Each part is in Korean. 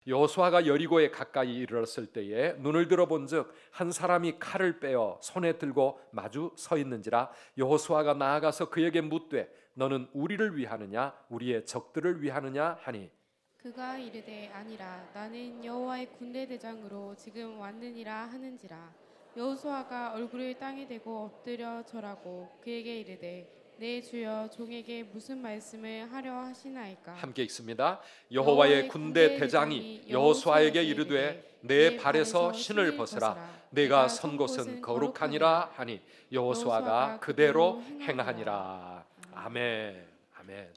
여호수아가 여리고에 가까이 이르렀을 때에 눈을 들어본즉 한 사람이 칼을 빼어 손에 들고 마주 서 있는지라. 여호수아가 나아가서 그에게 묻되 너는 우리를 위하느냐 우리의 적들을 위하느냐 하니 그가 이르되 아니라 나는 여호와의 군대 대장으로 지금 왔느니라 하는지라. 여호수아가 얼굴을 땅에 대고 엎드려 절하고 그에게 이르되 내 주여 종에게 무슨 말씀을 하려 하시나이까. 함께 읽습니다. 여호와의 군대 대장이 여호수아에게 이르되 내 발에서 신을 벗으라. 내가 선 곳은 거룩하니라 하니 여호수아가 그대로 행하니라. 아멘. 아멘.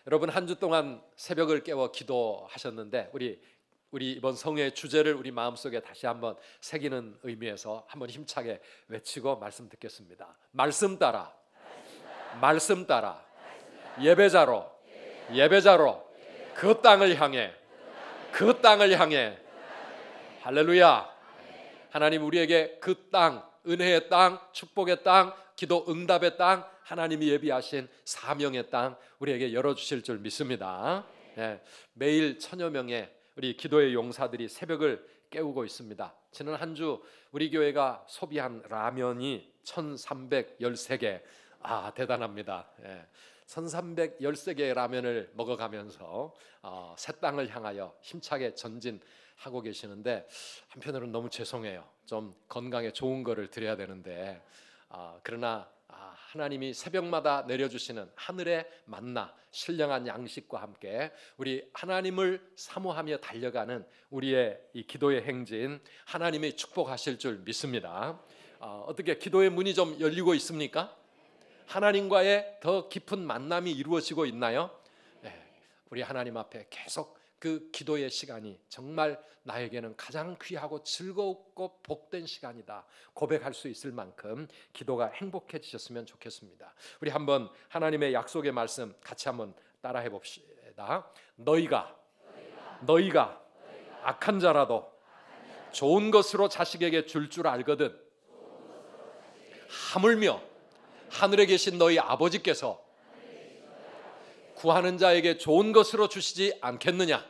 여러분 한 주 동안 새벽을 깨워 기도하셨는데 우리 이번 성회의 주제를 우리 마음속에 다시 한번 새기는 의미에서 한번 힘차게 외치고 말씀 듣겠습니다. 말씀 따라, 말씀 따라, 예배자로, 예배자로 그 땅을 향해, 그 땅을 향해. 할렐루야. 하나님 우리에게 그 땅, 은혜의 땅, 축복의 땅, 기도 응답의 땅, 하나님이 예비하신 사명의 땅 우리에게 열어주실 줄 믿습니다. 네, 매일 천여 명의 우리 기도의 용사들이 새벽을 깨우고 있습니다. 지난 한 주 우리 교회가 소비한 라면이 1313개. 대단합니다. 1313개의 라면을 먹어가면서 새 땅을 향하여 힘차게 전진하고 계시는데 한편으로는 너무 죄송해요. 좀 건강에 좋은 거를 드려야 되는데 그러나 하나님이 새벽마다 내려주시는 하늘의 만나 신령한 양식과 함께 우리 하나님을 사모하며 달려가는 우리의 이 기도의 행진 하나님이 축복하실 줄 믿습니다. 어떻게 기도의 문이 좀 열리고 있습니까? 하나님과의 더 깊은 만남이 이루어지고 있나요? 네, 우리 하나님 앞에 계속 그 기도의 시간이 정말 나에게는 가장 귀하고 즐겁고 복된 시간이다 고백할 수 있을 만큼 기도가 행복해지셨으면 좋겠습니다. 우리 한번 하나님의 약속의 말씀 같이 한번 따라해 봅시다. 너희가 악한 자라도 좋은 것으로 자식에게 줄 알거든 하물며 하늘에 계신 너희 아버지께서 구하는 자에게 좋은 것으로 주시지 않겠느냐?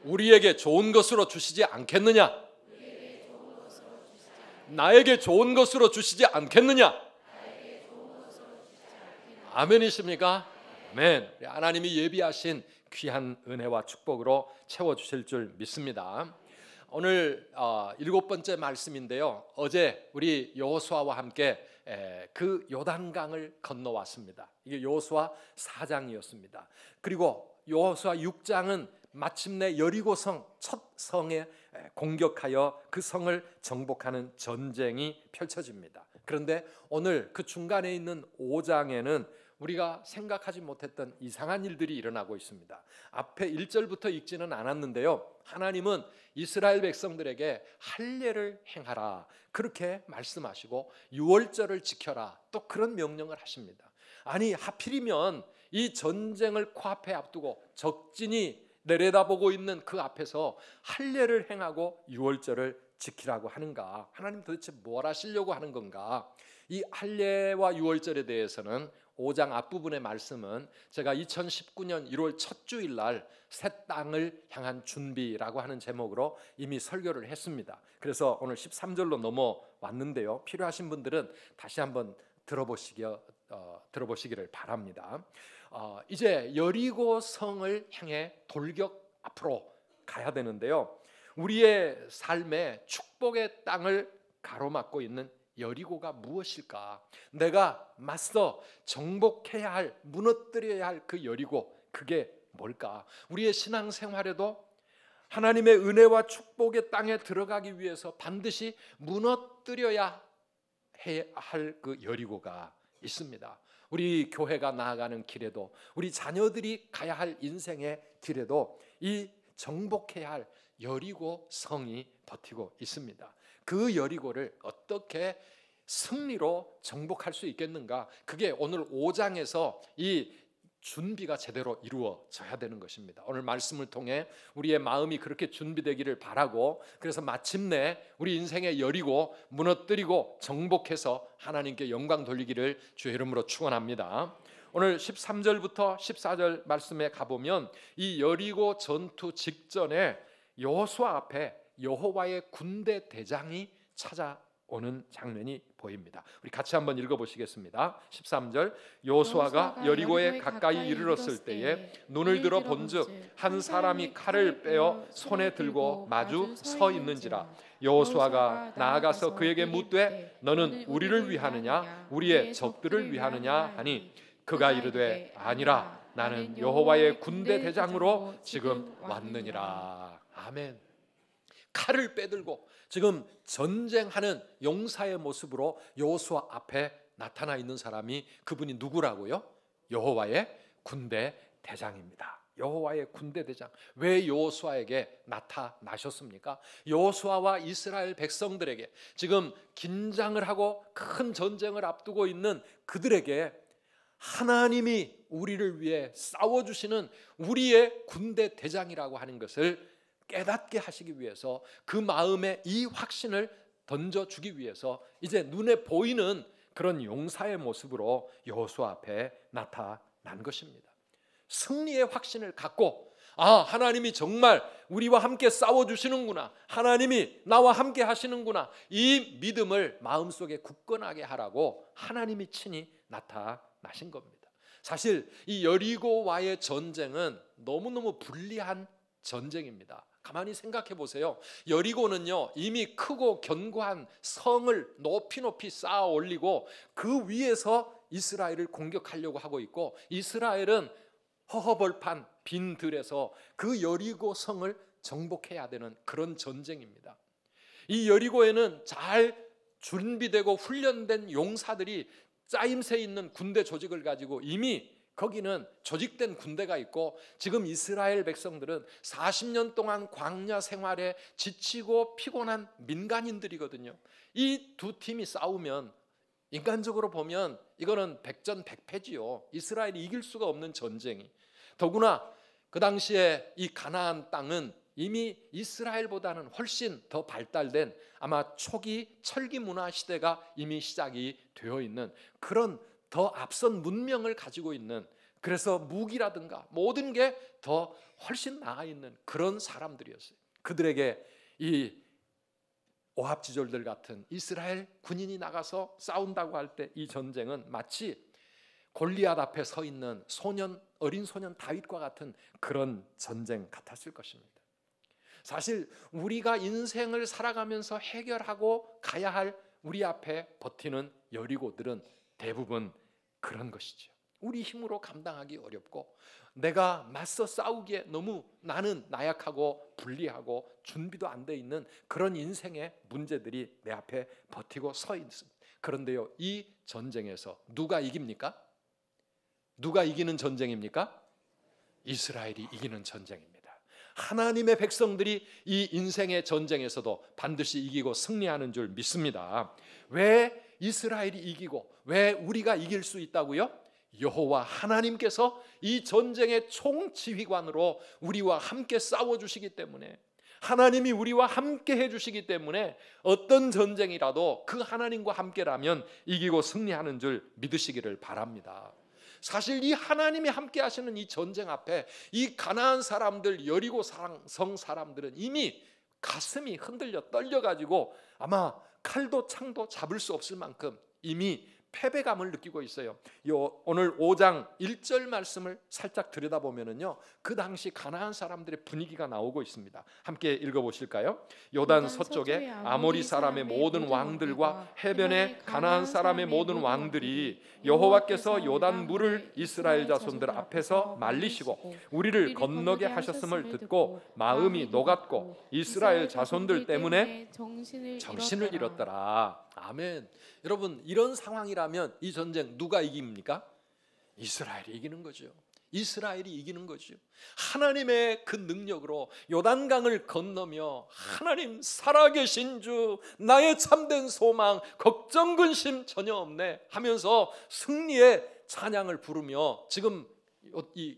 우리에게 좋은 것으로 주시지 않겠느냐? 나에게 좋은 것으로 주시지 않겠느냐? 아멘이십니까? 아멘. 하나님이 예비하신 귀한 은혜와 축복으로 채워주실 줄 믿습니다. 오늘 7번째 말씀인데요. 어제 우리 여호수아와 함께 그 요단강을 건너왔습니다. 이게 여호수아 4장이었습니다. 그리고 여호수아 6장은 마침내 여리고성 첫 성에 공격하여 그 성을 정복하는 전쟁이 펼쳐집니다. 그런데 오늘 그 중간에 있는 5장에는 우리가 생각하지 못했던 이상한 일들이 일어나고 있습니다. 앞에 1절부터 읽지는 않았는데요. 하나님은 이스라엘 백성들에게 할례를 행하라 그렇게 말씀하시고 유월절을 지켜라 또 그런 명령을 하십니다. 아니 하필이면 이 전쟁을 코앞에 앞두고 적진이 내려다보고 있는 그 앞에서 할례를 행하고 유월절을 지키라고 하는가? 하나님 도대체 뭘 하시려고 하는 건가? 이 할례와 유월절에 대해서는 5장 앞부분의 말씀은 제가 2019년 1월 첫 주일 날 새 땅을 향한 준비라고 하는 제목으로 이미 설교를 했습니다. 그래서 오늘 13절로 넘어왔는데요. 필요하신 분들은 다시 한번 들어보시기를 바랍니다. 이제 여리고 성을 향해 돌격 앞으로 가야 되는데요. 우리의 삶에 축복의 땅을 가로막고 있는 여리고가 무엇일까? 내가 맞서 정복해야 할, 무너뜨려야 할 그 여리고, 그게 뭘까? 우리의 신앙생활에도 하나님의 은혜와 축복의 땅에 들어가기 위해서 반드시 무너뜨려야 할 그 여리고가 있습니다. 우리 교회가 나아가는 길에도, 우리 자녀들이 가야 할 인생의 길에도 이 정복해야 할 여리고 성이 버티고 있습니다. 그 여리고를 어떻게 승리로 정복할 수 있겠는가? 그게 오늘 5장에서 이 준비가 제대로 이루어져야 되는 것입니다. 오늘 말씀을 통해 우리의 마음이 그렇게 준비되기를 바라고, 그래서 마침내 우리 인생의 여리고 무너뜨리고 정복해서 하나님께 영광 돌리기를 주의 이름으로 축원합니다. 오늘 13절부터 14절 말씀에 가보면 이 여리고 전투 직전에 여호수아 앞에 여호와의 군대 대장이 찾아오는 장면이 보입니다. 우리 같이 한번 읽어보시겠습니다. 13절 여호수아가 여리고에 가까이 이르렀을 때에 눈을 들어 본즉 한 사람이 칼을 빼어 손에 들고 마주 서 있는지라. 여호수아가 나아가서 그에게 묻되 너는 우리를 위하느냐 우리의 적들을 위하느냐 하니 그가 이르되 아니라 나는 여호와의 군대 대장으로 지금 왔느니라. 아멘. 칼을 빼들고 지금 전쟁하는 용사의 모습으로 여호수아 앞에 나타나 있는 사람이 그분이 누구라고요? 여호와의 군대 대장입니다. 여호와의 군대 대장. 왜 여호수아에게 나타나셨습니까? 여호수아와 이스라엘 백성들에게 지금 긴장을 하고 큰 전쟁을 앞두고 있는 그들에게 하나님이 우리를 위해 싸워주시는 우리의 군대 대장이라고 하는 것을 깨닫게 하시기 위해서 그 마음에 이 확신을 던져주기 위해서 이제 눈에 보이는 그런 용사의 모습으로 여호수아 앞에 나타난 것입니다. 승리의 확신을 갖고 하나님이 정말 우리와 함께 싸워주시는구나, 하나님이 나와 함께 하시는구나, 이 믿음을 마음속에 굳건하게 하라고 하나님이 친히 나타나신 겁니다. 사실 이 여리고와의 전쟁은 너무너무 불리한 전쟁입니다. 가만히 생각해 보세요. 여리고는요 이미 크고 견고한 성을 높이 쌓아 올리고 그 위에서 이스라엘을 공격하려고 하고 있고, 이스라엘은 허허벌판 빈 들에서 그 여리고 성을 정복해야 되는 그런 전쟁입니다. 이 여리고에는 잘 준비되고 훈련된 용사들이 짜임새 있는 군대 조직을 가지고 이미 거기는 조직된 군대가 있고, 지금 이스라엘 백성들은 40년 동안 광야 생활에 지치고 피곤한 민간인들이거든요. 이 두 팀이 싸우면 인간적으로 보면 이거는 백전백패지요. 이스라엘이 이길 수가 없는 전쟁이. 더구나 그 당시에 이 가나안 땅은 이미 이스라엘보다는 훨씬 더 발달된 아마 초기 철기 문화 시대가 이미 시작이 되어 있는 그런 더 앞선 문명을 가지고 있는, 그래서 무기라든가 모든 게 더 훨씬 나아 있는 그런 사람들이었어요. 그들에게 이 오합지졸들 같은 이스라엘 군인이 나가서 싸운다고 할 때 이 전쟁은 마치 골리앗 앞에 서 있는 어린 소년 다윗과 같은 그런 전쟁 같았을 것입니다. 사실 우리가 인생을 살아가면서 해결하고 가야 할 우리 앞에 버티는 여리고들은 대부분 그런 것이죠. 우리 힘으로 감당하기 어렵고 내가 맞서 싸우기에 너무 나는 나약하고 불리하고 준비도 안 돼 있는 그런 인생의 문제들이 내 앞에 버티고 서 있습니다. 그런데요, 이 전쟁에서 누가 이깁니까? 누가 이기는 전쟁입니까? 이스라엘이 이기는 전쟁입니다. 하나님의 백성들이 이 인생의 전쟁에서도 반드시 이기고 승리하는 줄 믿습니다. 왜 이스라엘이 이기고 왜 우리가 이길 수 있다고요? 여호와 하나님께서 이 전쟁의 총지휘관으로 우리와 함께 싸워주시기 때문에, 하나님이 우리와 함께 해주시기 때문에 어떤 전쟁이라도 그 하나님과 함께라면 이기고 승리하는 줄 믿으시기를 바랍니다. 사실 이 하나님이 함께 하시는 이 전쟁 앞에 이 가나안 사람들, 여리고 성 사람들은 이미 가슴이 흔들려 떨려가지고 아마 칼도 창도 잡을 수 없을 만큼 이미 패배감을 느끼고 있어요. 오늘 5장 1절 말씀을 살짝 들여다보면요, 그 당시 가나안 사람들의 분위기가 나오고 있습니다. 함께 읽어보실까요? 요단 서쪽에 아모리 사람의 모든 왕들과 해변에 가나안 사람의 모든 왕들이 여호와께서 요단 물을 이스라엘 자손들 앞에서 말리시고 우리를 건너게 하셨음을 듣고 마음이 녹았고 이스라엘 자손들 때문에 정신을 잃었더라. 아멘. 여러분, 이런 상황이라면 이 전쟁 누가 이깁니까? 이스라엘이 이기는 거죠. 이스라엘이 이기는 거죠. 하나님의 그 능력으로 요단강을 건너며 하나님 살아계신 주, 나의 참된 소망, 걱정 근심 전혀 없네 하면서 승리의 찬양을 부르며 지금 이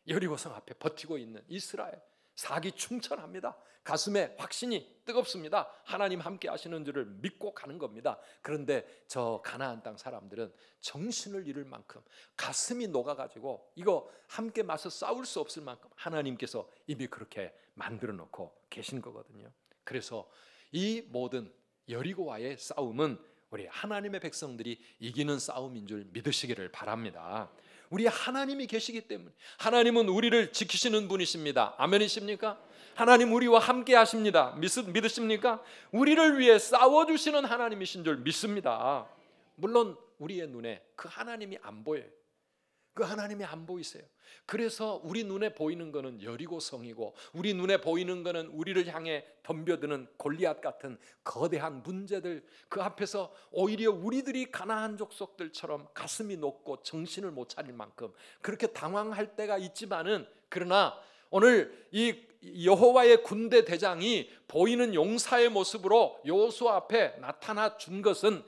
여리고성 앞에 버티고 있는 이스라엘, 사기충천합니다. 가슴에 확신이 뜨겁습니다. 하나님 함께 하시는 줄을 믿고 가는 겁니다. 그런데 저 가나안 땅 사람들은 정신을 잃을 만큼 가슴이 녹아가지고 이거 함께 맞서 싸울 수 없을 만큼 하나님께서 이미 그렇게 만들어 놓고 계신 거거든요. 그래서 이 모든 여리고와의 싸움은 우리 하나님의 백성들이 이기는 싸움인 줄 믿으시기를 바랍니다. 우리 하나님이 계시기 때문에, 하나님은 우리를 지키시는 분이십니다. 아멘이십니까? 하나님 우리와 함께 하십니다. 믿으십니까? 우리를 위해 싸워주시는 하나님이신 줄 믿습니다. 물론 우리의 눈에 그 하나님이 안 보여요. 그 하나님이 안 보이세요. 그래서 우리 눈에 보이는 것은 여리고성이고, 우리 눈에 보이는 것은 우리를 향해 덤벼드는 골리앗 같은 거대한 문제들, 그 앞에서 오히려 우리들이 가나안 족속들처럼 가슴이 녹고 정신을 못 차릴 만큼 그렇게 당황할 때가 있지만은, 그러나 오늘 이 여호와의 군대 대장이 보이는 용사의 모습으로 여호수아 앞에 나타나 준 것은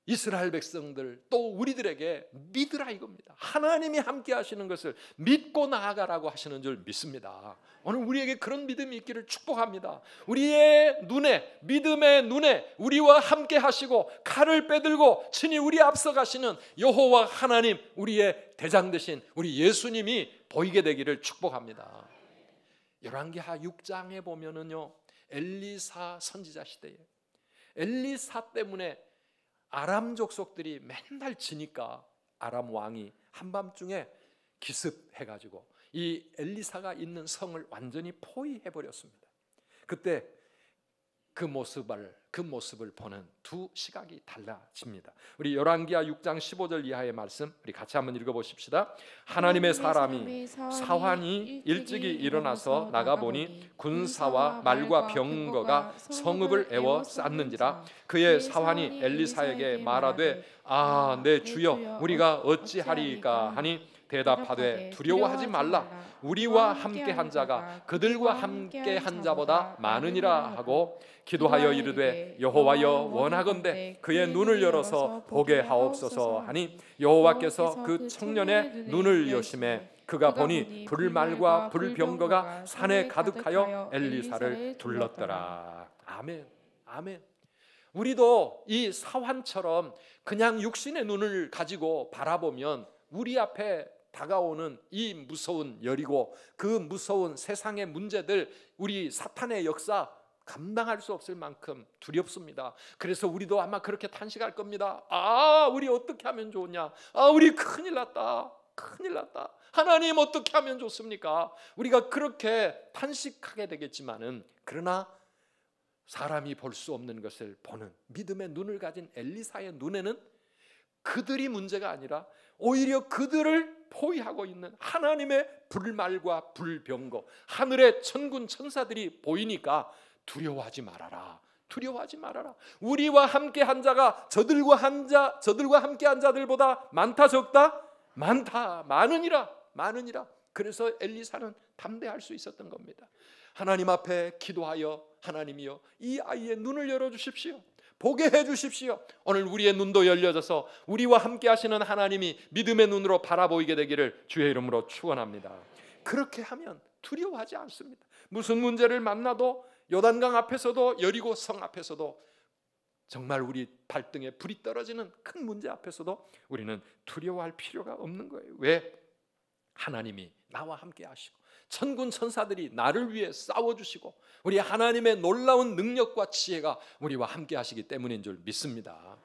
이스라엘 백성들 또 우리들에게 믿으라 이겁니다. 하나님이 함께 하시는 것을 믿고 나아가라고 하시는 줄 믿습니다. 오늘 우리에게 그런 믿음이 있기를 축복합니다. 우리의 눈에, 믿음의 눈에 우리와 함께 하시고 칼을 빼들고 친히 우리 앞서 가시는 여호와 하나님, 우리의 대장 되신 우리 예수님이 보이게 되기를 축복합니다. 열왕기하 6장에 보면은요, 엘리사 선지자 시대에 엘리사 때문에 아람 족속들이 맨날 지니까 아람 왕이 한밤중에 기습해가지고 이 엘리사가 있는 성을 완전히 포위해버렸습니다. 그때 그 모습을 보는 두 시각이 달라집니다. 우리 열왕기하 6장 15절 이하의 말씀 우리 같이 한번 읽어보십시다. 하나님의 사람이 사환이 일찍이 일어나서 나가보니 군사와 말과 병거가 성읍을 에워 쌌는지라. 그의 사환이 엘리사에게 말하되 내 주여 우리가 어찌하리까 하니 대답하되 두려워하지 말라. 우리와 함께 한 자가 그들과 함께 한 자보다 많으니라 하고 기도하여 이르되 여호와여 원하건대 그의 눈을 열어서 보게 하옵소서 하니 여호와께서 그 청년의 눈을 여심해 그가 보니 불말과 불병거가 산에 가득하여 엘리사를 둘렀더라. 아멘, 아멘. 우리도 이 사환처럼 그냥 육신의 눈을 가지고 바라보면 우리 앞에 다가오는 이 무서운 여리고 그 무서운 세상의 문제들, 우리 사탄의 역사 감당할 수 없을 만큼 두렵습니다. 그래서 우리도 아마 그렇게 탄식할 겁니다. 우리 어떻게 하면 좋으냐? 우리 큰일 났다. 큰일 났다. 하나님 어떻게 하면 좋습니까? 우리가 그렇게 탄식하게 되겠지만은, 그러나 사람이 볼 수 없는 것을 보는 믿음의 눈을 가진 엘리사의 눈에는 그들이 문제가 아니라 오히려 그들을 포위하고 있는 하나님의 불말과 불병거, 하늘의 천군 천사들이 보이니까 두려워하지 말아라. 두려워하지 말아라. 우리와 함께 한 자가 저들과 함께 한 자들보다 많다 적다? 많다. 많으니라. 많으니라. 그래서 엘리사는 담대할 수 있었던 겁니다. 하나님 앞에 기도하여 하나님이여 이 아이의 눈을 열어주십시오. 보게 해주십시오. 오늘 우리의 눈도 열려져서 우리와 함께 하시는 하나님이 믿음의 눈으로 바라보이게 되기를 주의 이름으로 축원합니다. 그렇게 하면 두려워하지 않습니다. 무슨 문제를 만나도 요단강 앞에서도 여리고 성 앞에서도 정말 우리 발등에 불이 떨어지는 큰 문제 앞에서도 우리는 두려워할 필요가 없는 거예요. 왜? 하나님이 나와 함께 하시고 천군 천사들이 나를 위해 싸워주시고 우리 하나님의 놀라운 능력과 지혜가 우리와 함께 하시기 때문인 줄 믿습니다.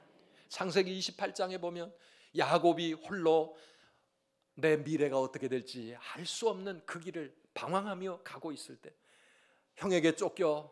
창세기 28장에 보면 야곱이 홀로 내 미래가 어떻게 될지 알 수 없는 그 길을 방황하며 가고 있을 때, 형에게 쫓겨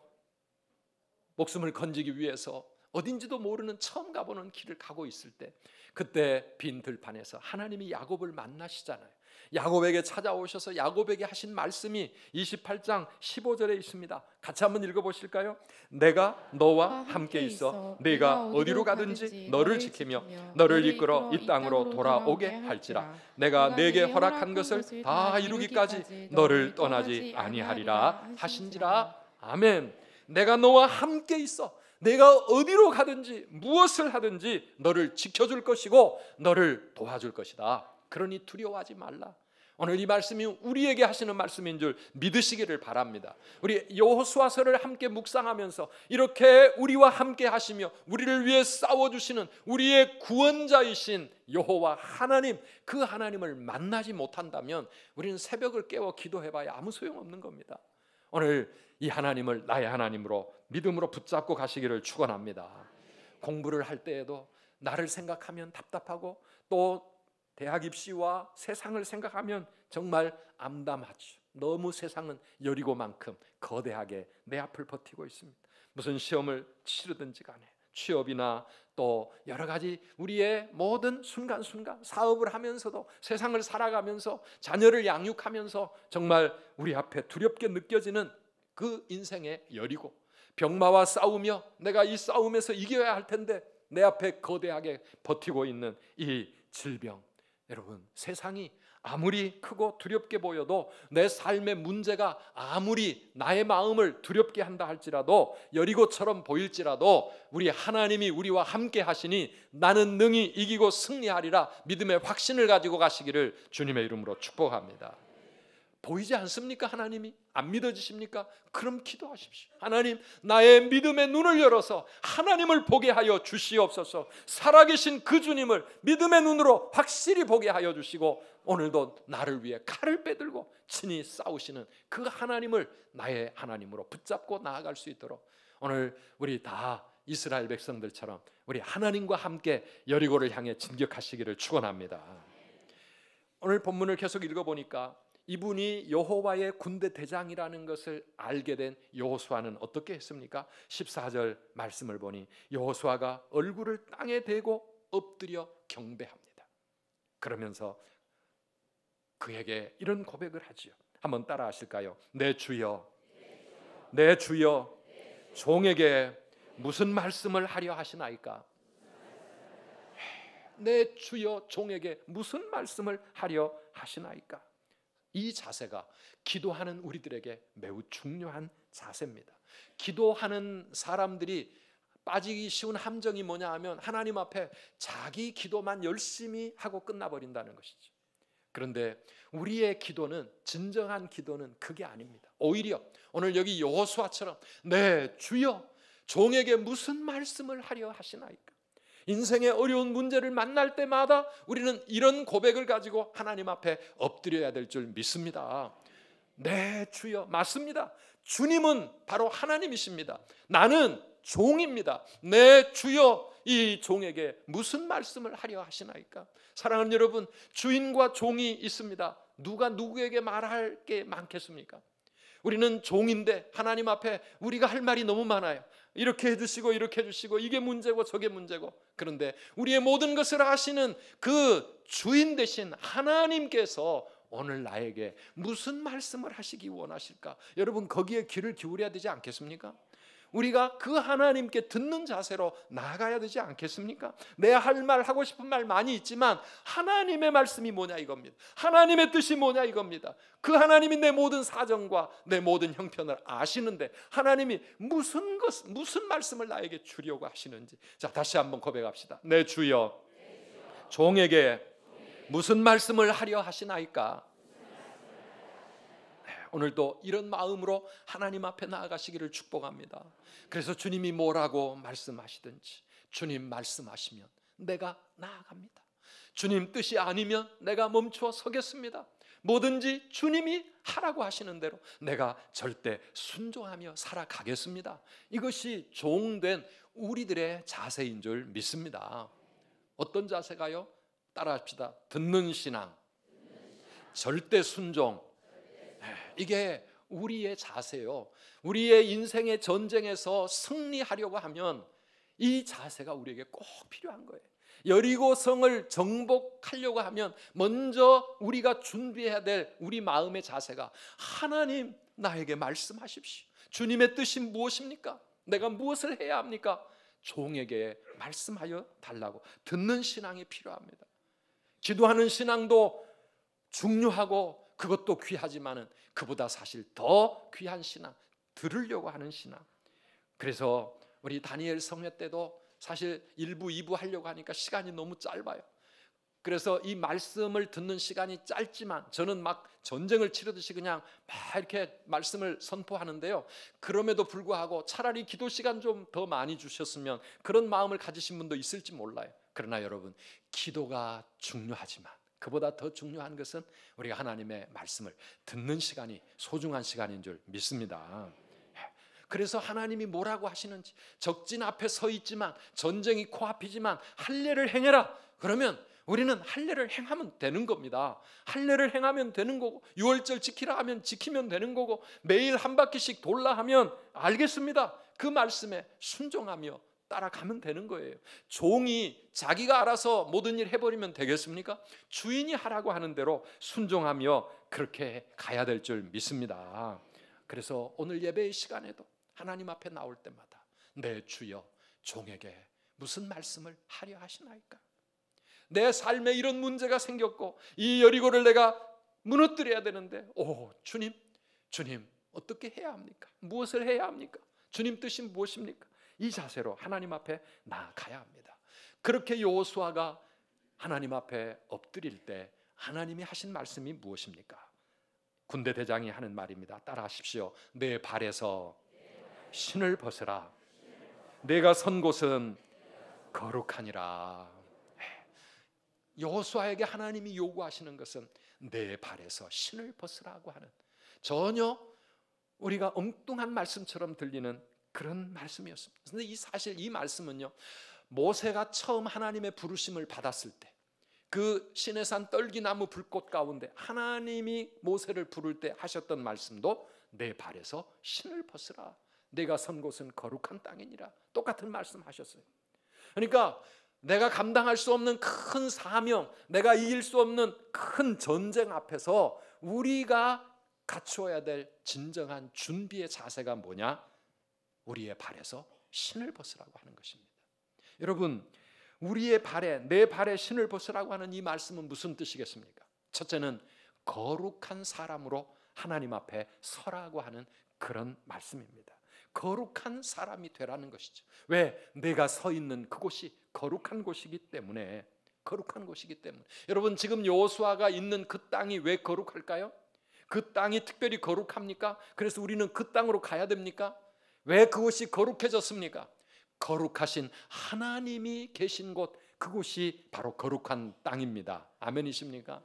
목숨을 건지기 위해서 어딘지도 모르는 처음 가보는 길을 가고 있을 때, 그때 빈 들판에서 하나님이 야곱을 만나시잖아요. 야곱에게 찾아오셔서 야곱에게 하신 말씀이 28장 15절에 있습니다. 같이 한번 읽어보실까요? 내가 너와 함께 있어 네가 어디로 가든지 너를 지키며 너를 이끌어 이 땅으로 돌아오게 할지라. 내가 네게 허락한 것을 다 이루기까지 너를 떠나지 아니하리라 하신지라. 아멘. 내가 너와 함께 있어. 내가 어디로 가든지 무엇을 하든지 너를 지켜줄 것이고 너를 도와줄 것이다. 그러니 두려워하지 말라. 오늘 이 말씀이 우리에게 하시는 말씀인 줄 믿으시기를 바랍니다. 우리 여호수아서를 함께 묵상하면서 이렇게 우리와 함께 하시며 우리를 위해 싸워주시는 우리의 구원자이신 여호와 하나님, 그 하나님을 만나지 못한다면 우리는 새벽을 깨워 기도해봐야 아무 소용없는 겁니다. 오늘 이 하나님을 나의 하나님으로 믿음으로 붙잡고 가시기를 축원합니다. 공부를 할 때에도 나를 생각하면 답답하고 또 대학 입시와 세상을 생각하면 정말 암담하죠. 너무 세상은 여리고만큼 거대하게 내 앞을 버티고 있습니다. 무슨 시험을 치르든지 간에 취업이나 또 여러 가지 우리의 모든 순간순간 사업을 하면서도 세상을 살아가면서 자녀를 양육하면서 정말 우리 앞에 두렵게 느껴지는 그 인생의 여리고, 병마와 싸우며 내가 이 싸움에서 이겨야 할 텐데 내 앞에 거대하게 버티고 있는 이 질병, 여러분 세상이 아무리 크고 두렵게 보여도 내 삶의 문제가 아무리 나의 마음을 두렵게 한다 할지라도 여리고처럼 보일지라도 우리 하나님이 우리와 함께 하시니 나는 능히 이기고 승리하리라 믿음의 확신을 가지고 가시기를 주님의 이름으로 축복합니다. 보이지 않습니까? 하나님이 안 믿어지십니까? 그럼 기도하십시오. 하나님, 나의 믿음의 눈을 열어서 하나님을 보게 하여 주시옵소서. 살아계신 그 주님을 믿음의 눈으로 확실히 보게 하여 주시고 오늘도 나를 위해 칼을 빼들고 친히 싸우시는 그 하나님을 나의 하나님으로 붙잡고 나아갈 수 있도록 오늘 우리 다 이스라엘 백성들처럼 우리 하나님과 함께 여리고를 향해 진격하시기를 축원합니다. 오늘 본문을 계속 읽어보니까 이분이 여호와의 군대 대장이라는 것을 알게 된 여호수아는 어떻게 했습니까? 14절 말씀을 보니 여호수아가 얼굴을 땅에 대고 엎드려 경배합니다. 그러면서 그에게 이런 고백을 하지요. 한번 따라 하실까요? 내 주여, 내 주여, 종에게 무슨 말씀을 하려 하시나이까? 내 주여, 종에게 무슨 말씀을 하려 하시나이까? 이 자세가 기도하는 우리들에게 매우 중요한 자세입니다. 기도하는 사람들이 빠지기 쉬운 함정이 뭐냐 하면 하나님 앞에 자기 기도만 열심히 하고 끝나버린다는 것이죠. 그런데 우리의 기도는, 진정한 기도는 그게 아닙니다. 오히려 오늘 여기 여호수아처럼 네 주여, 종에게 무슨 말씀을 하려 하시나이까? 인생의 어려운 문제를 만날 때마다 우리는 이런 고백을 가지고 하나님 앞에 엎드려야 될 줄 믿습니다. 네 주여, 맞습니다. 주님은 바로 하나님이십니다. 나는 종입니다. 네 주여, 이 종에게 무슨 말씀을 하려 하시나이까? 사랑하는 여러분, 주인과 종이 있습니다. 누가 누구에게 말할 게 많겠습니까? 우리는 종인데 하나님 앞에 우리가 할 말이 너무 많아요. 이렇게 해주시고 이렇게 해주시고 이게 문제고 저게 문제고. 그런데 우리의 모든 것을 아시는 그 주인 되신 하나님께서 오늘 나에게 무슨 말씀을 하시기 원하실까? 여러분, 거기에 귀를 기울여야 되지 않겠습니까? 우리가 그 하나님께 듣는 자세로 나아가야 되지 않겠습니까? 내 할 말, 하고 싶은 말 많이 있지만 하나님의 말씀이 뭐냐 이겁니다. 하나님의 뜻이 뭐냐 이겁니다. 그 하나님이 내 모든 사정과 내 모든 형편을 아시는데 하나님이 무슨 말씀을 나에게 주려고 하시는지. 자, 다시 한번 고백합시다. 내 주여, 종에게 무슨 말씀을 하려 하시나이까? 오늘도 이런 마음으로 하나님 앞에 나아가시기를 축복합니다. 그래서 주님이 뭐라고 말씀하시든지 주님 말씀하시면 내가 나아갑니다. 주님 뜻이 아니면 내가 멈추어 서겠습니다. 뭐든지 주님이 하라고 하시는 대로 내가 절대 순종하며 살아가겠습니다. 이것이 종된 우리들의 자세인 줄 믿습니다. 어떤 자세가요? 따라합시다. 듣는 신앙, 절대 순종. 이게 우리의 자세요. 우리의 인생의 전쟁에서 승리하려고 하면 이 자세가 우리에게 꼭 필요한 거예요. 여리고성을 정복하려고 하면 먼저 우리가 준비해야 될 우리 마음의 자세가 하나님, 나에게 말씀하십시오. 주님의 뜻이 무엇입니까? 내가 무엇을 해야 합니까? 종에게 말씀하여 달라고 듣는 신앙이 필요합니다. 기도하는 신앙도 중요하고 그것도 귀하지만은 그보다 사실 더 귀한 신앙, 들으려고 하는 신앙. 그래서 우리 다니엘 성회 때도 사실 1부, 2부 하려고 하니까 시간이 너무 짧아요. 그래서 이 말씀을 듣는 시간이 짧지만 저는 막 전쟁을 치르듯이 그냥 막 이렇게 말씀을 선포하는데요, 그럼에도 불구하고 차라리 기도 시간 좀 더 많이 주셨으면 그런 마음을 가지신 분도 있을지 몰라요. 그러나 여러분, 기도가 중요하지만 그보다 더 중요한 것은 우리가 하나님의 말씀을 듣는 시간이 소중한 시간인 줄 믿습니다. 그래서 하나님이 뭐라고 하시는지, 적진 앞에 서 있지만 전쟁이 코앞이지만 할례를 행해라, 그러면 우리는 할례를 행하면 되는 겁니다. 할례를 행하면 되는 거고, 유월절 지키라 하면 지키면 되는 거고, 매일 한 바퀴씩 돌라 하면 알겠습니다, 그 말씀에 순종하며 따라가면 되는 거예요. 종이 자기가 알아서 모든 일 해버리면 되겠습니까? 주인이 하라고 하는 대로 순종하며 그렇게 가야 될 줄 믿습니다. 그래서 오늘 예배의 시간에도 하나님 앞에 나올 때마다 내 주여, 종에게 무슨 말씀을 하려 하시나이까? 내 삶에 이런 문제가 생겼고 이 여리고를 내가 무너뜨려야 되는데, 오 주님, 주님 어떻게 해야 합니까? 무엇을 해야 합니까? 주님 뜻이 무엇입니까? 이 자세로 하나님 앞에 나아가야 합니다. 그렇게 여호수아가 하나님 앞에 엎드릴 때 하나님이 하신 말씀이 무엇입니까? 군대 대장이 하는 말입니다. 따라하십시오. 내 발에서 신을 벗으라. 내가 선 곳은 거룩하니라. 여호수아에게 하나님이 요구하시는 것은 내 발에서 신을 벗으라고 하는, 전혀 우리가 엉뚱한 말씀처럼 들리는 그런 말씀이었습니다. 그런데 사실 이 말씀은요, 모세가 처음 하나님의 부르심을 받았을 때 그 시내산 떨기나무 불꽃 가운데 하나님이 모세를 부를 때 하셨던 말씀도 내 발에서 신을 벗으라. 내가 선 곳은 거룩한 땅이니라. 똑같은 말씀 하셨어요. 그러니까 내가 감당할 수 없는 큰 사명, 내가 이길 수 없는 큰 전쟁 앞에서 우리가 갖추어야 될 진정한 준비의 자세가 뭐냐? 우리의 발에서 신을 벗으라고 하는 것입니다. 여러분, 우리의 발에, 내 발에 신을 벗으라고 하는 이 말씀은 무슨 뜻이겠습니까? 첫째는 거룩한 사람으로 하나님 앞에 서라고 하는 그런 말씀입니다. 거룩한 사람이 되라는 것이죠. 왜? 내가 서 있는 그곳이 거룩한 곳이기 때문에. 거룩한 곳이기 때문에. 여러분, 지금 여호수아가 있는 그 땅이 왜 거룩할까요? 그 땅이 특별히 거룩합니까? 그래서 우리는 그 땅으로 가야 됩니까? 왜 그곳이 거룩해졌습니까? 거룩하신 하나님이 계신 곳, 그곳이 바로 거룩한 땅입니다. 아멘이십니까?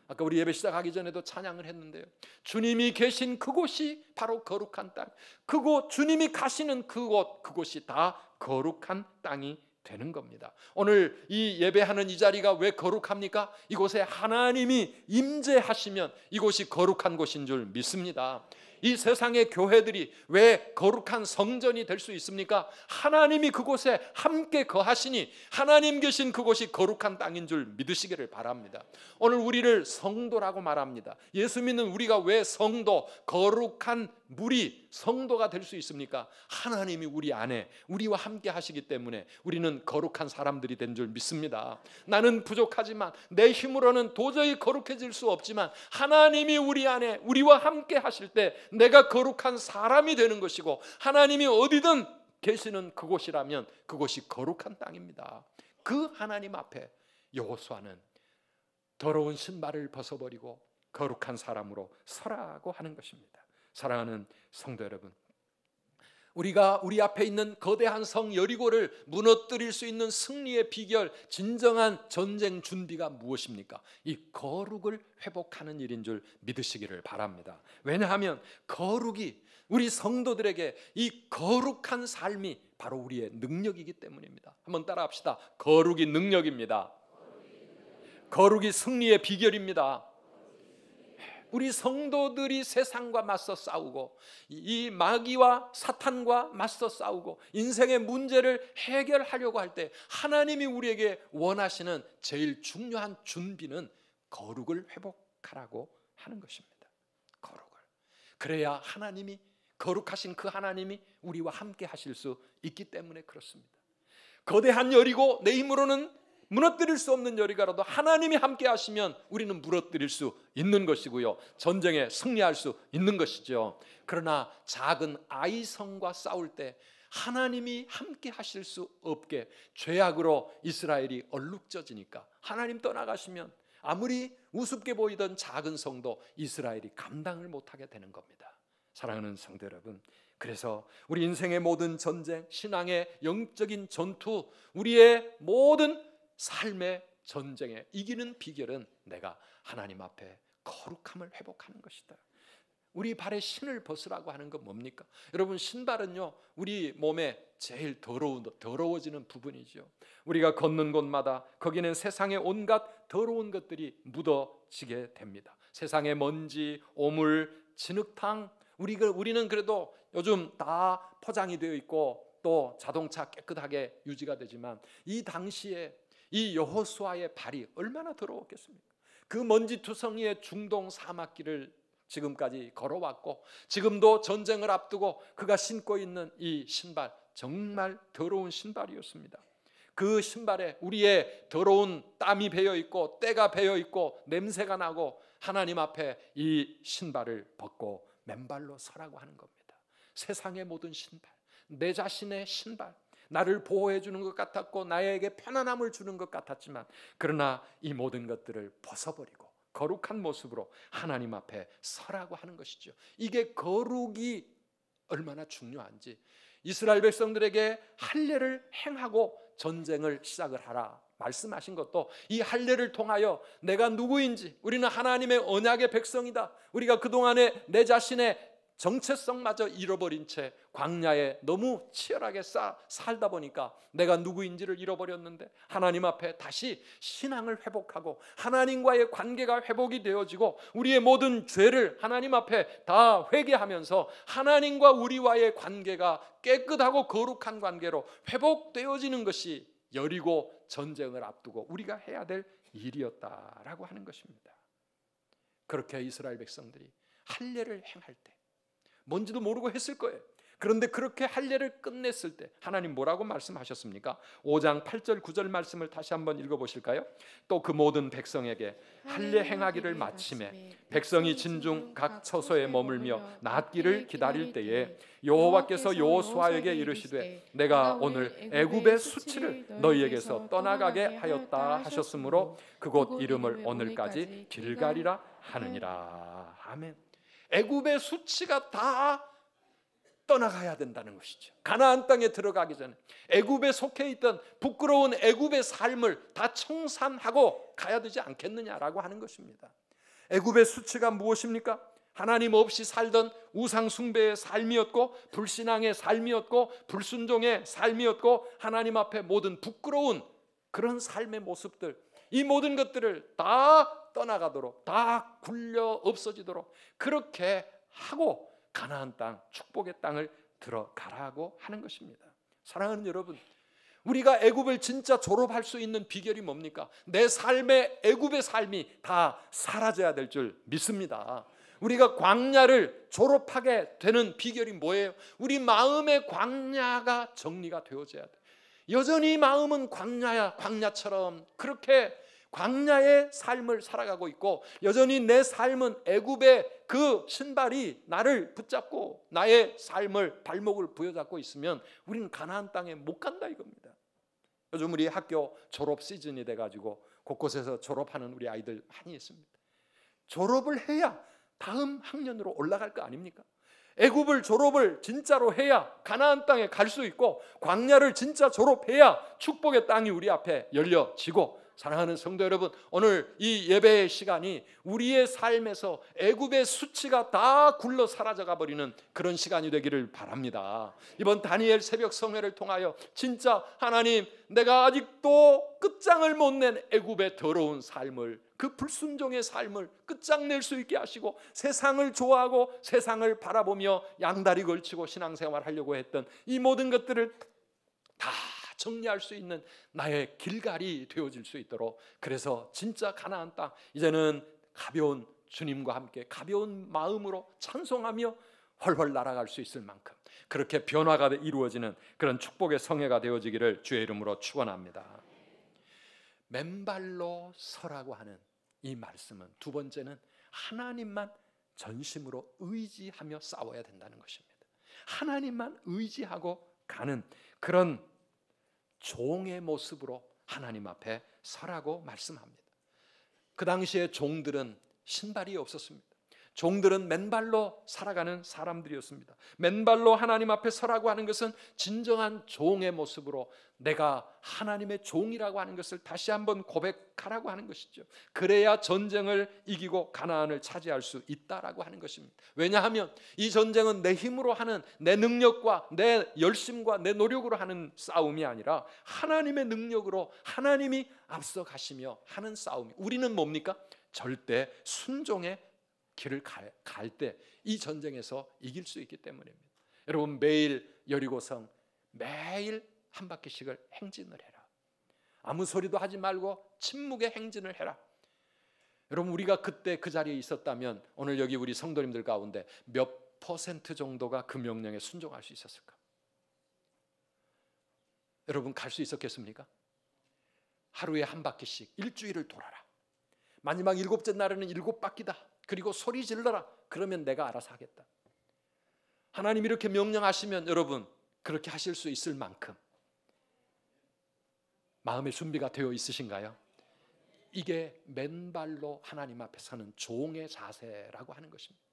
아까 우리 예배 시작하기 전에도 찬양을 했는데요, 주님이 계신 그곳이 바로 거룩한 땅, 그곳, 주님이 가시는 그곳, 그곳이 다 거룩한 땅이 되는 겁니다. 오늘 이 예배하는 이 자리가 왜 거룩합니까? 이곳에 하나님이 임재하시면 이곳이 거룩한 곳인 줄 믿습니다. 이 세상의 교회들이 왜 거룩한 성전이 될 수 있습니까? 하나님이 그곳에 함께 거하시니 하나님 계신 그곳이 거룩한 땅인 줄 믿으시기를 바랍니다. 오늘 우리를 성도라고 말합니다. 예수 믿는 우리가 왜 성도, 거룩한 무리, 성도가 될 수 있습니까? 하나님이 우리 안에 우리와 함께 하시기 때문에 우리는 거룩한 사람들이 된 줄 믿습니다. 나는 부족하지만 내 힘으로는 도저히 거룩해질 수 없지만 하나님이 우리 안에 우리와 함께 하실 때 내가 거룩한 사람이 되는 것이고, 하나님이 어디든 계시는 그곳이라면 그곳이 거룩한 땅입니다. 그 하나님 앞에 여호수아는 더러운 신발을 벗어버리고 거룩한 사람으로 서라고 하는 것입니다. 사랑하는 성도 여러분, 우리가 우리 앞에 있는 거대한 성 여리고를 무너뜨릴 수 있는 승리의 비결, 진정한 전쟁 준비가 무엇입니까? 이 거룩을 회복하는 일인 줄 믿으시기를 바랍니다. 왜냐하면 거룩이, 우리 성도들에게 이 거룩한 삶이 바로 우리의 능력이기 때문입니다. 한번 따라합시다. 거룩이 능력입니다. 거룩이 승리의 비결입니다. 우리 성도들이 세상과 맞서 싸우고 이 마귀와 사탄과 맞서 싸우고 인생의 문제를 해결하려고 할 때 하나님이 우리에게 원하시는 제일 중요한 준비는 거룩을 회복하라고 하는 것입니다. 거룩을. 그래야 하나님이, 거룩하신 그 하나님이 우리와 함께 하실 수 있기 때문에 그렇습니다. 거대한 여리고, 내 힘으로는 무너뜨릴 수 없는 여리고라도 하나님이 함께 하시면 우리는 무너뜨릴 수 있는 것이고요, 전쟁에 승리할 수 있는 것이죠. 그러나 작은 아이성과 싸울 때 하나님이 함께 하실 수 없게 죄악으로 이스라엘이 얼룩져지니까 하나님 떠나가시면 아무리 우습게 보이던 작은 성도 이스라엘이 감당을 못하게 되는 겁니다. 사랑하는 성도 여러분, 그래서 우리 인생의 모든 전쟁, 신앙의 영적인 전투, 우리의 모든 삶의 전쟁에 이기는 비결은 내가 하나님 앞에 거룩함을 회복하는 것이다. 우리 발에 신을 벗으라고 하는 건 뭡니까? 여러분, 신발은요 우리 몸에 제일 더러워지는 부분이죠. 우리가 걷는 곳마다 거기는 세상의 온갖 더러운 것들이 묻어지게 됩니다. 세상의 먼지, 오물, 진흙탕, 우리는 그래도 요즘 다 포장이 되어 있고 또 자동차 깨끗하게 유지가 되지만 이 당시에 이 여호수아의 발이 얼마나 더러웠겠습니까? 그 먼지투성이의 중동 사막길을 지금까지 걸어왔고 지금도 전쟁을 앞두고 그가 신고 있는 이 신발, 정말 더러운 신발이었습니다. 그 신발에 우리의 더러운 땀이 배어있고 때가 배어있고 냄새가 나고 하나님 앞에 이 신발을 벗고 맨발로 서라고 하는 겁니다. 세상의 모든 신발, 내 자신의 신발, 나를 보호해 주는 것 같았고 나에게 편안함을 주는 것 같았지만 그러나 이 모든 것들을 벗어버리고 거룩한 모습으로 하나님 앞에 서라고 하는 것이죠. 이게 거룩이 얼마나 중요한지 이스라엘 백성들에게 할례를 행하고 전쟁을 시작을 하라 말씀하신 것도 이 할례를 통하여 내가 누구인지, 우리는 하나님의 언약의 백성이다, 우리가 그동안에 내 자신의 정체성마저 잃어버린 채 광야에 너무 치열하게 살다 보니까 내가 누구인지를 잃어버렸는데 하나님 앞에 다시 신앙을 회복하고 하나님과의 관계가 회복이 되어지고 우리의 모든 죄를 하나님 앞에 다 회개하면서 하나님과 우리와의 관계가 깨끗하고 거룩한 관계로 회복되어지는 것이 여리고 전쟁을 앞두고 우리가 해야 될 일이었다라고 하는 것입니다. 그렇게 이스라엘 백성들이 할례를 행할 때 뭔지도 모르고 했을 거예요. 그런데 그렇게 할례를 끝냈을 때 하나님 뭐라고 말씀하셨습니까? 5장 8절 9절 말씀을 다시 한번 읽어보실까요? 또 그 모든 백성에게 할례 행하기를 마침에 백성이 진중 각 처소에 머물며 낫기를 기다릴 때에 여호와께서 여호수아에게 이르시되 내가 오늘 애굽의 수치를 너희에게서 떠나가게 하였다 하셨으므로 그곳 이름을 오늘까지 길갈이라 하느니라. 아멘. 애굽의 수치가 다 떠나가야 된다는 것이죠. 가나안 땅에 들어가기 전에 애굽에 속해 있던 부끄러운 애굽의 삶을 다 청산하고 가야 되지 않겠느냐라고 하는 것입니다. 애굽의 수치가 무엇입니까? 하나님 없이 살던 우상 숭배의 삶이었고 불신앙의 삶이었고 불순종의 삶이었고 하나님 앞에 모든 부끄러운 그런 삶의 모습들, 이 모든 것들을 다 떠나가도록, 다 굴려 없어지도록 그렇게 하고 가나안 땅, 축복의 땅을 들어가라고 하는 것입니다. 사랑하는 여러분, 우리가 애굽을 진짜 졸업할 수 있는 비결이 뭡니까? 내 삶의 애굽의 삶이 다 사라져야 될 줄 믿습니다. 우리가 광야를 졸업하게 되는 비결이 뭐예요? 우리 마음의 광야가 정리가 되어져야 돼. 여전히 마음은 광야야, 광야처럼 그렇게 광야의 삶을 살아가고 있고 여전히 내 삶은 애굽의 그 신발이 나를 붙잡고 나의 삶을 발목을 부여잡고 있으면 우리는 가나안 땅에 못 간다 이겁니다. 요즘 우리 학교 졸업 시즌이 돼가지고 곳곳에서 졸업하는 우리 아이들 많이 있습니다. 졸업을 해야 다음 학년으로 올라갈 거 아닙니까? 애굽을 졸업을 진짜로 해야 가나안 땅에 갈 수 있고 광야를 진짜 졸업해야 축복의 땅이 우리 앞에 열려지고, 사랑하는 성도 여러분, 오늘 이 예배의 시간이 우리의 삶에서 애굽의 수치가 다 굴러 사라져가 버리는 그런 시간이 되기를 바랍니다. 이번 다니엘 새벽 성회를 통하여 진짜 하나님, 내가 아직도 끝장을 못 낸 애굽의 더러운 삶을, 그 불순종의 삶을 끝장낼 수 있게 하시고 세상을 좋아하고 세상을 바라보며 양다리 걸치고 신앙생활 하려고 했던 이 모든 것들을 다 정리할 수 있는 나의 길갈이 되어질 수 있도록, 그래서 진짜 가나안 땅, 이제는 가벼운 주님과 함께 가벼운 마음으로 찬송하며 훨훨 날아갈 수 있을 만큼 그렇게 변화가 이루어지는 그런 축복의 성회가 되어지기를 주의 이름으로 축원합니다. 맨발로 서라고 하는 이 말씀은, 두 번째는 하나님만 전심으로 의지하며 싸워야 된다는 것입니다. 하나님만 의지하고 가는 그런 종의 모습으로 하나님 앞에 서라고 말씀합니다. 그 당시에 종들은 신발이 없었습니다. 종들은 맨발로 살아가는 사람들이었습니다. 맨발로 하나님 앞에 서라고 하는 것은 진정한 종의 모습으로 내가 하나님의 종이라고 하는 것을 다시 한번 고백하라고 하는 것이죠. 그래야 전쟁을 이기고 가나안을 차지할 수 있다라고 하는 것입니다. 왜냐하면 이 전쟁은 내 힘으로 하는, 내 능력과 내 열심과 내 노력으로 하는 싸움이 아니라 하나님의 능력으로 하나님이 앞서 가시며 하는 싸움. 우리는 뭡니까? 절대 순종의 길을 갈 때 이 전쟁에서 이길 수 있기 때문입니다. 여러분, 매일 여리고성 매일 한 바퀴씩을 행진을 해라. 아무 소리도 하지 말고 침묵의 행진을 해라. 여러분, 우리가 그때 그 자리에 있었다면 오늘 여기 우리 성도님들 가운데 몇 퍼센트 정도가 그 명령에 순종할 수 있었을까? 여러분, 갈 수 있었겠습니까? 하루에 한 바퀴씩 일주일을 돌아라. 마지막 7째 날에는 7바퀴다. 그리고 소리 질러라. 그러면 내가 알아서 하겠다. 하나님 이렇게 명령하시면 여러분 그렇게 하실 수 있을 만큼 마음의 준비가 되어 있으신가요? 이게 맨발로 하나님 앞에 서는 종의 자세라고 하는 것입니다.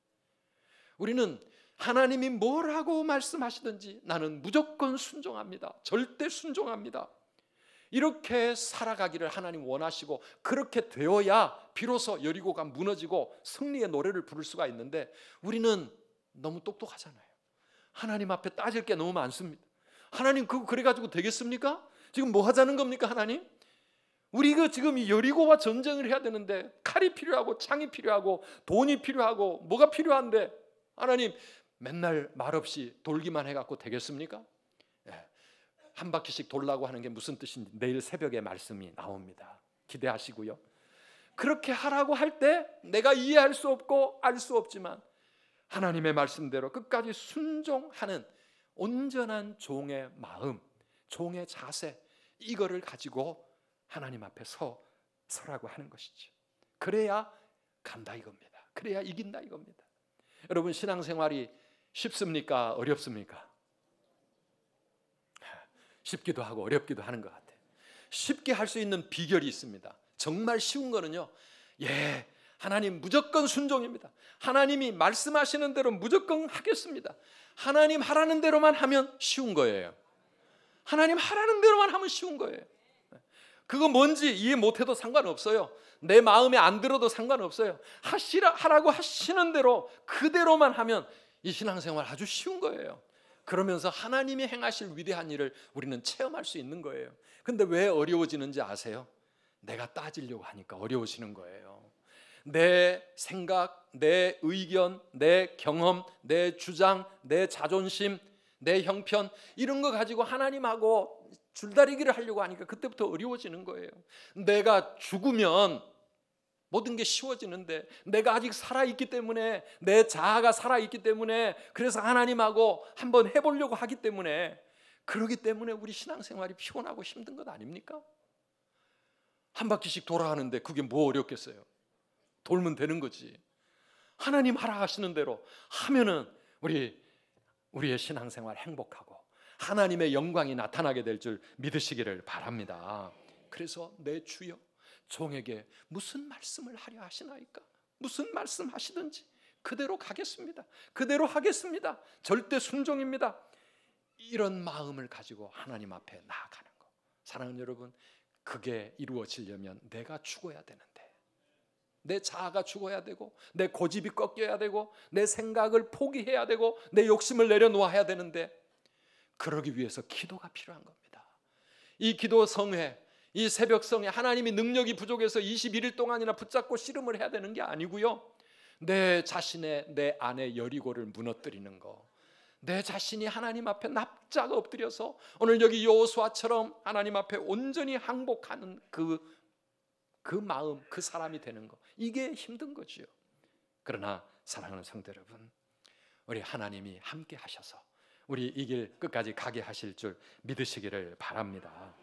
우리는 하나님이 뭐라고 말씀하시든지 나는 무조건 순종합니다. 절대 순종합니다. 이렇게 살아가기를 하나님 원하시고 그렇게 되어야 비로소 여리고가 무너지고 승리의 노래를 부를 수가 있는데 우리는 너무 똑똑하잖아요. 하나님 앞에 따질 게 너무 많습니다. 하나님 그거 그래가지고 되겠습니까? 지금 뭐 하자는 겁니까 하나님? 우리가 지금 이 여리고와 전쟁을 해야 되는데 칼이 필요하고 창이 필요하고 돈이 필요하고 뭐가 필요한데 하나님 맨날 말없이 돌기만 해갖고 되겠습니까? 한 바퀴씩 돌라고 하는 게 무슨 뜻인지 내일 새벽에 말씀이 나옵니다. 기대하시고요. 그렇게 하라고 할 때 내가 이해할 수 없고 알 수 없지만 하나님의 말씀대로 끝까지 순종하는 온전한 종의 마음, 종의 자세, 이거를 가지고 하나님 앞에 서라고 하는 것이죠. 그래야 간다 이겁니다. 그래야 이긴다 이겁니다. 여러분, 신앙생활이 쉽습니까? 어렵습니까? 쉽기도 하고 어렵기도 하는 것 같아요. 쉽게 할 수 있는 비결이 있습니다. 정말 쉬운 거는요, 하나님 무조건 순종입니다. 하나님이 말씀하시는 대로 무조건 하겠습니다. 하나님 하라는 대로만 하면 쉬운 거예요. 하나님 하라는 대로만 하면 쉬운 거예요. 그거 뭔지 이해 못해도 상관없어요. 내 마음에 안 들어도 상관없어요. 하라고 하시는 대로 그대로만 하면 이 신앙생활 아주 쉬운 거예요. 그러면서 하나님이 행하실 위대한 일을 우리는 체험할 수 있는 거예요. 근데 왜 어려워지는지 아세요? 내가 따지려고 하니까 어려워지는 거예요. 내 생각, 내 의견, 내 경험, 내 주장, 내 자존심, 내 형편 이런 거 가지고 하나님하고 줄다리기를 하려고 하니까 그때부터 어려워지는 거예요. 내가 죽으면 모든 게 쉬워지는데 내가 아직 살아있기 때문에, 내 자아가 살아있기 때문에, 그래서 하나님하고 한번 해보려고 하기 때문에, 그러기 때문에 우리 신앙생활이 피곤하고 힘든 것 아닙니까? 한 바퀴씩 돌아가는데 그게 뭐 어렵겠어요? 돌면 되는 거지. 하나님 하라 하시는 대로 하면은 우리의 신앙생활 행복하고 하나님의 영광이 나타나게 될 줄 믿으시기를 바랍니다. 그래서 내 주여 종에게 무슨 말씀을 하려 하시나이까? 무슨 말씀 하시든지 그대로 가겠습니다. 그대로 하겠습니다. 절대 순종입니다. 이런 마음을 가지고 하나님 앞에 나아가는 거. 사랑하는 여러분, 그게 이루어지려면 내가 죽어야 되는데, 내 자아가 죽어야 되고, 내 고집이 꺾여야 되고, 내 생각을 포기해야 되고, 내 욕심을 내려놓아야 되는데, 그러기 위해서 기도가 필요한 겁니다. 이 기도 성회, 이 새벽 성회, 하나님이 능력이 부족해서 21일 동안이나 붙잡고 씨름을 해야 되는 게 아니고요, 내 자신의 내 안의 여리고를 무너뜨리는 거, 내 자신이 하나님 앞에 납작 엎드려서 오늘 여기 여호수아처럼 하나님 앞에 온전히 항복하는 그 마음, 그 사람이 되는 거, 이게 힘든 거지요. 그러나 사랑하는 성도 여러분, 우리 하나님이 함께 하셔서 우리 이 길 끝까지 가게 하실 줄 믿으시기를 바랍니다.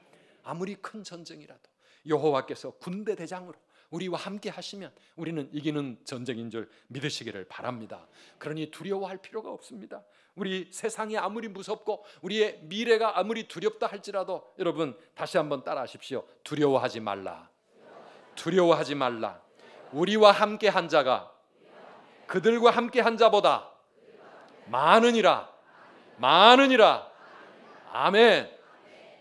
아무리 큰 전쟁이라도 여호와께서 군대 대장으로 우리와 함께 하시면 우리는 이기는 전쟁인 줄 믿으시기를 바랍니다. 그러니 두려워할 필요가 없습니다. 우리 세상이 아무리 무섭고 우리의 미래가 아무리 두렵다 할지라도 여러분 다시 한번 따라하십시오. 두려워하지 말라. 두려워하지 말라. 우리와 함께 한 자가 그들과 함께 한 자보다 많으니라. 많으니라. 아멘.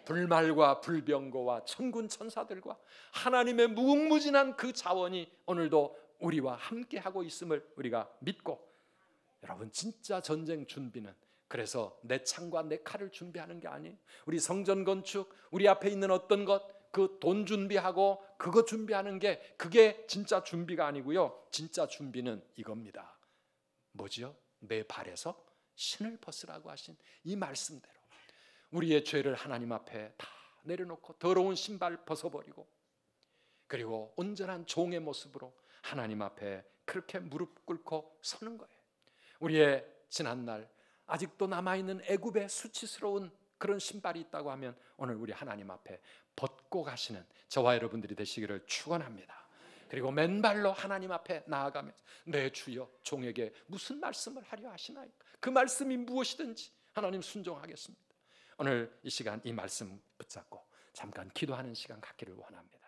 불말과 불병거와 천군 천사들과 하나님의 무궁무진한 그 자원이 오늘도 우리와 함께하고 있음을 우리가 믿고, 여러분 진짜 전쟁 준비는 그래서 내 창과 내 칼을 준비하는 게 아니에요. 우리 성전 건축, 우리 앞에 있는 어떤 것, 그 돈 준비하고 그거 준비하는 게 그게 진짜 준비가 아니고요. 진짜 준비는 이겁니다. 뭐지요? 내 발에서 신을 벗으라고 하신 이 말씀대로 우리의 죄를 하나님 앞에 다 내려놓고 더러운 신발 벗어버리고, 그리고 온전한 종의 모습으로 하나님 앞에 그렇게 무릎 꿇고 서는 거예요. 우리의 지난날 아직도 남아있는 애굽의 수치스러운 그런 신발이 있다고 하면 오늘 우리 하나님 앞에 벗고 가시는 저와 여러분들이 되시기를 축원합니다. 그리고 맨발로 하나님 앞에 나아가면서 내 주여 종에게 무슨 말씀을 하려 하시나이까? 그 말씀이 무엇이든지 하나님 순종하겠습니다. 오늘 이 시간 이 말씀 붙잡고 잠깐 기도하는 시간 갖기를 원합니다.